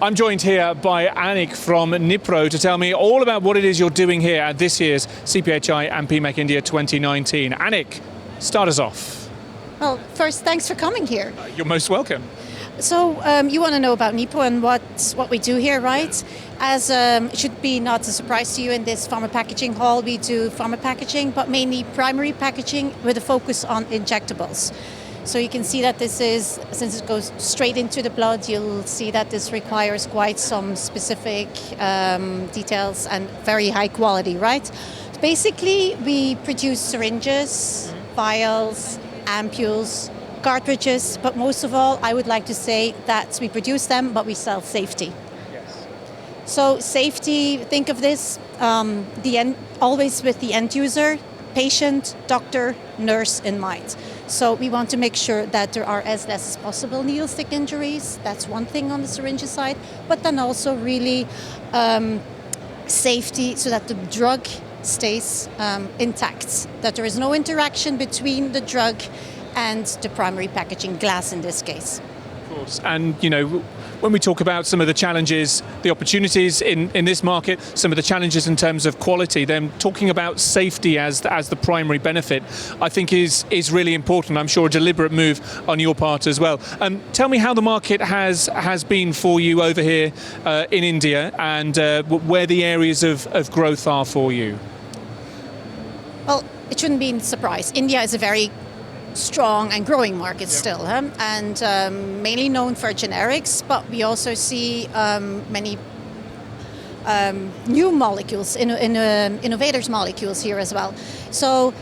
I'm joined here by Anik from Nipro to tell me all about what it is you're doing here at this year's CPHI and PMEC India 2019. Anik, start us off. Well, first, thanks for coming here. You're most welcome. So you want to know about Nipro and what we do here, right? As it should be not a surprise to you, in this pharma packaging hall, we do pharma packaging, but mainly primary packaging with a focus on injectables. So you can see that this is, since it goes straight into the blood, you'll see that this requires quite some specific details and very high quality, right? Basically, we produce syringes, vials, ampules, cartridges, but most of all, I would like to say that we produce them, but we sell safety. Yes. So safety, think of this, always with the end user, patient, doctor, nurse in mind. So we want to make sure that there are as less as possible needle stick injuries. That's one thing on the syringe side, but then also really safety so that the drug stays intact, that there is no interaction between the drug and the primary packaging, glass in this case. Of course. And, you know, when we talk about some of the challenges, the opportunities in this market, some of the challenges in terms of quality, then talking about safety as the primary benefit, I think is really important. I'm sure a deliberate move on your part as well. Tell me how the market has been for you over here in India, and where the areas of growth are for you. Well, it shouldn't be a surprise. India is a very strong and growing market still, and mainly known for generics, but we also see many new molecules, innovators molecules here as well. So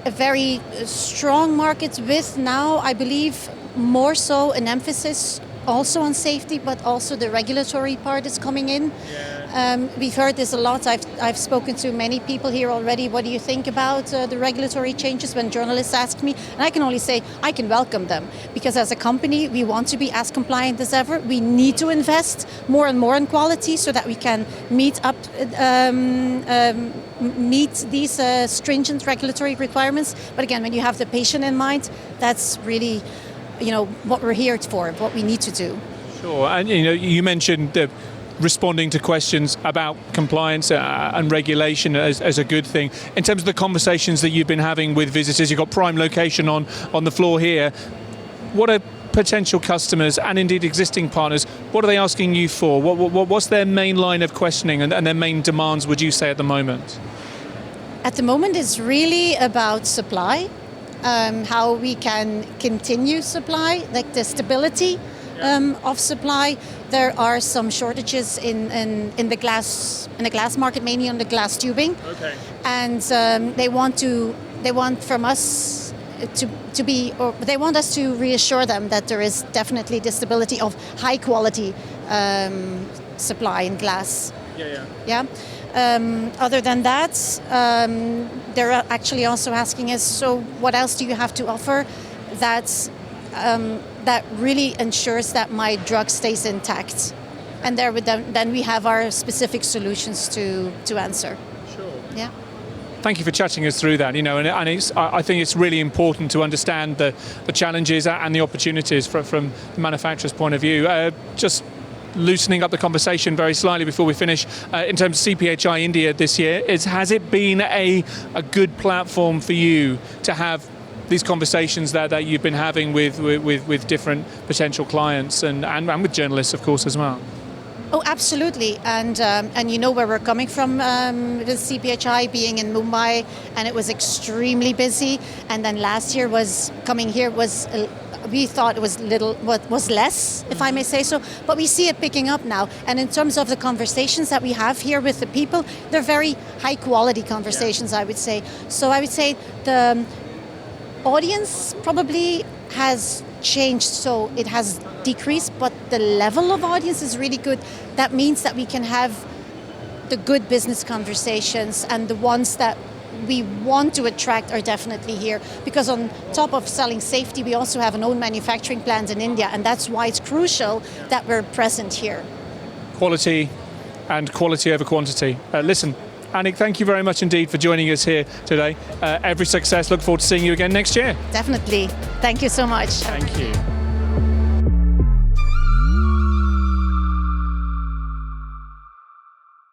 a very strong market with now, I believe, more so an emphasis also on safety, but also the regulatory part is coming in. We've heard this a lot. I've spoken to many people here already. What do you think about the regulatory changes when journalists ask me? And I can only say I can welcome them, because as a company we want to be as compliant as ever. We need to invest more and more in quality so that we can meet these stringent regulatory requirements. But again, when you have the patient in mind, that's really, you know, what we're here for, what we need to do. Sure. And you know, you mentioned responding to questions about compliance and regulation as a good thing. In terms of the conversations that you've been having with visitors, you've got prime location on the floor here. What are potential customers and indeed existing partners, what are they asking you for? What's their main line of questioning and their main demands, would you say, at the moment? At the moment, it's really about supply, how we can continue supply, like the stability of supply. There are some shortages in the glass market, mainly on the glass tubing. Okay. And they want from us they want us to reassure them that there is definitely the stability of high quality supply in glass. Yeah. Other than that, they're actually also asking us, so what else do you have to offer that really ensures that my drug stays intact? And then we have our specific solutions to answer. Sure. Yeah. Thank you for chatting us through that. You know, and I think it's really important to understand the challenges and the opportunities from the manufacturer's point of view. Just loosening up the conversation very slightly before we finish, in terms of CPHI India this year, has it been a good platform for you to have these conversations that you've been having with different potential clients and with journalists, of course, as well? Oh, absolutely, and you know where we're coming from with CPHI being in Mumbai, and it was extremely busy. And then last year we thought it was less, if I may say so, but we see it picking up now. And in terms of the conversations that we have here with the people, they're very high quality conversations, I would say. So I would say the audience probably has changed, so it has decreased, but the level of audience is really good. That means that we can have the good business conversations, and the ones that we want to attract are definitely here, because on top of selling safety, we also have an own manufacturing plant in India, and that's why it's crucial that we're present here. Quality and quality over quantity. Listen, Anik, thank you very much indeed for joining us here today. Every success. Look forward to seeing you again next year. Definitely. Thank you so much. Thank you.